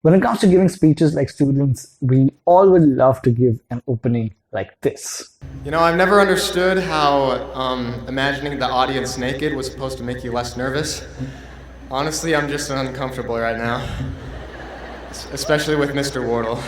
When it comes to giving speeches like students, we all would love to give an opening like this. You know, I've never understood how imagining the audience naked was supposed to make you less nervous. Honestly, I'm just uncomfortable right now, especially with Mr. Wardle.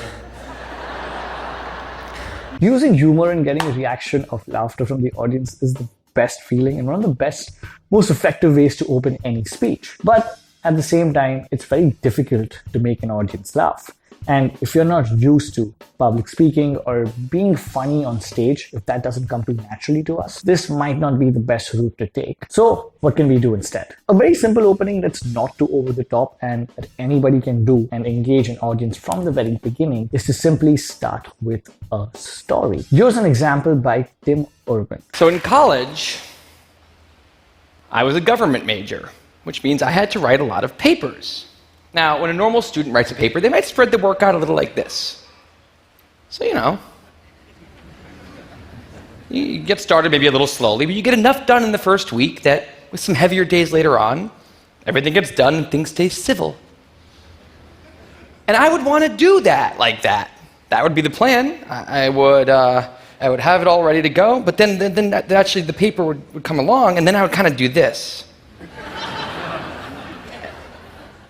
Using humor and getting a reaction of laughter from the audience is the best feeling and one of the best, most effective ways to open any speech. But at the same time, it's very difficult to make an audience laugh. And if you're not used to public speaking or being funny on stage, if that doesn't come too naturally to us, this might not be the best route to take. So what can we do instead? A very simple opening that's not too over the top and that anybody can do and engage an audience from the very beginning is to simply start with a story. Here's an example by Tim Urban. So in college, I was a government major, which means I had to write a lot of papers. Now, when a normal student writes a paper, they might spread the work out a little like this. So, you get started maybe a little slowly, but you get enough done in the first week that with some heavier days later on, everything gets done and things stay civil. And I would want to do that like that. That would be the plan. I would have it all ready to go, but then actually the paper would come along, and then I would kind of do this.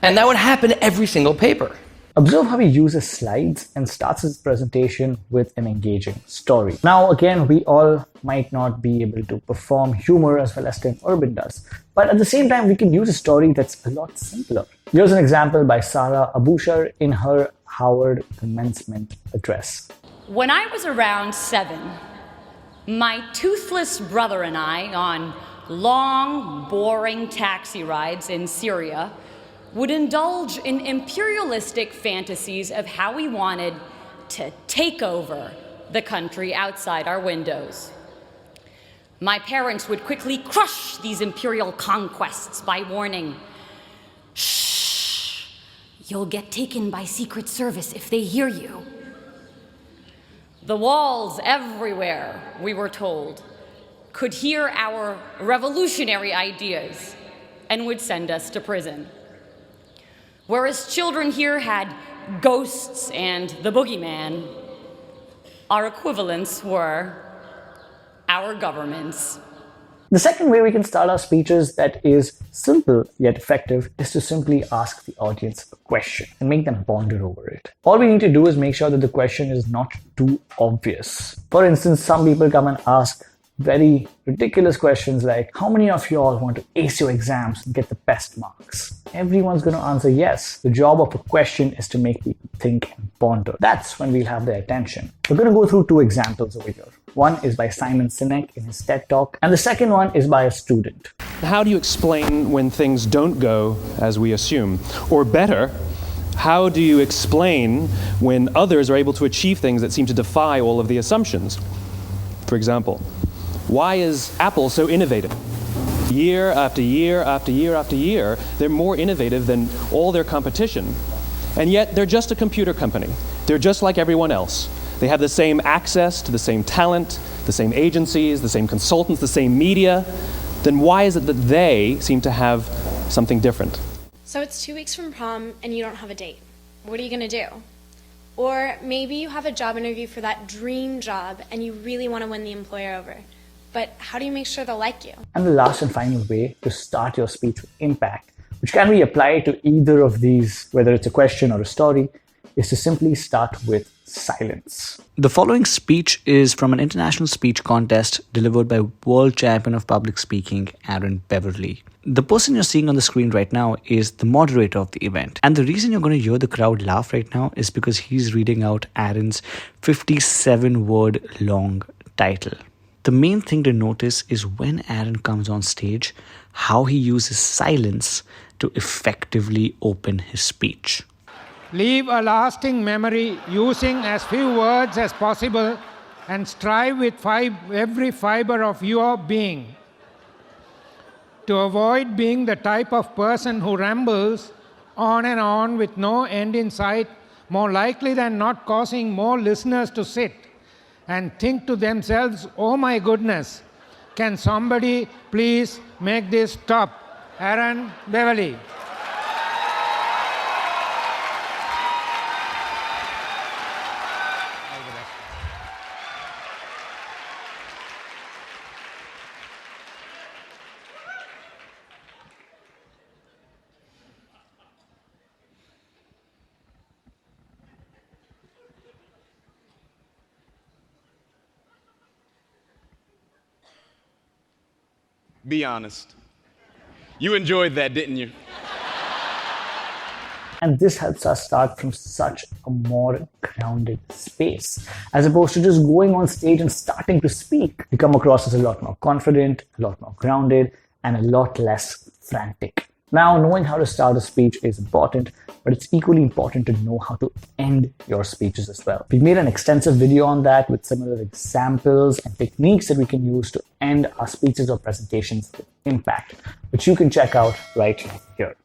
And that would happen every single paper. Observe how he uses slides and starts his presentation with an engaging story. Now, again, we all might not be able to perform humor as well as Tim Urban does. But at the same time, we can use a story that's a lot simpler. Here's an example by Sarah Abushar in her Howard commencement address. When I was around 7, my toothless brother and I, on long, boring taxi rides in Syria, would indulge in imperialistic fantasies of how we wanted to take over the country outside our windows. My parents would quickly crush these imperial conquests by warning, "Shh, you'll get taken by Secret Service if they hear you." The walls everywhere, we were told, could hear our revolutionary ideas and would send us to prison. Whereas children here had ghosts and the boogeyman, our equivalents were our governments. The second way we can start our speeches that is simple yet effective is to simply ask the audience a question and make them ponder over it. All we need to do is make sure that the question is not too obvious. For instance, some people come and ask very ridiculous questions like, how many of you all want to ace your exams and get the best marks? Everyone's going to answer yes. The job of a question is to make people think and ponder. That's when we'll have their attention. We're going to go through two examples over here. One is by Simon Sinek in his TED Talk, and the second one is by a student. How do you explain when things don't go as we assume? Or better, how do you explain when others are able to achieve things that seem to defy all of the assumptions? For example, why is Apple so innovative? Year after year after year after year, they're more innovative than all their competition. And yet, they're just a computer company. They're just like everyone else. They have the same access to the same talent, the same agencies, the same consultants, the same media. Then why is it that they seem to have something different? So it's 2 weeks from prom and you don't have a date. What are you going to do? Or maybe you have a job interview for that dream job and you really want to win the employer over. But how do you make sure they'll like you? And the last and final way to start your speech with impact, which can be applied to either of these, whether it's a question or a story, is to simply start with silence. The following speech is from an international speech contest delivered by world champion of public speaking, Aaron Beverly. The person you're seeing on the screen right now is the moderator of the event. And the reason you're going to hear the crowd laugh right now is because he's reading out Aaron's 57-word long title. The main thing to notice is when Aaron comes on stage, how he uses silence to effectively open his speech. Leave a lasting memory using as few words as possible and strive with every fiber of your being to avoid being the type of person who rambles on and on with no end in sight, more likely than not causing more listeners to sit and think to themselves, oh my goodness, can somebody please make this stop? Aaron Beverly. Be honest. You enjoyed that, didn't you? And this helps us start from such a more grounded space. As opposed to just going on stage and starting to speak, we come across as a lot more confident, a lot more grounded, and a lot less frantic. Now, knowing how to start a speech is important, but it's equally important to know how to end your speeches as well. We've made an extensive video on that with similar examples and techniques that we can use to end our speeches or presentations with impact, which you can check out right here.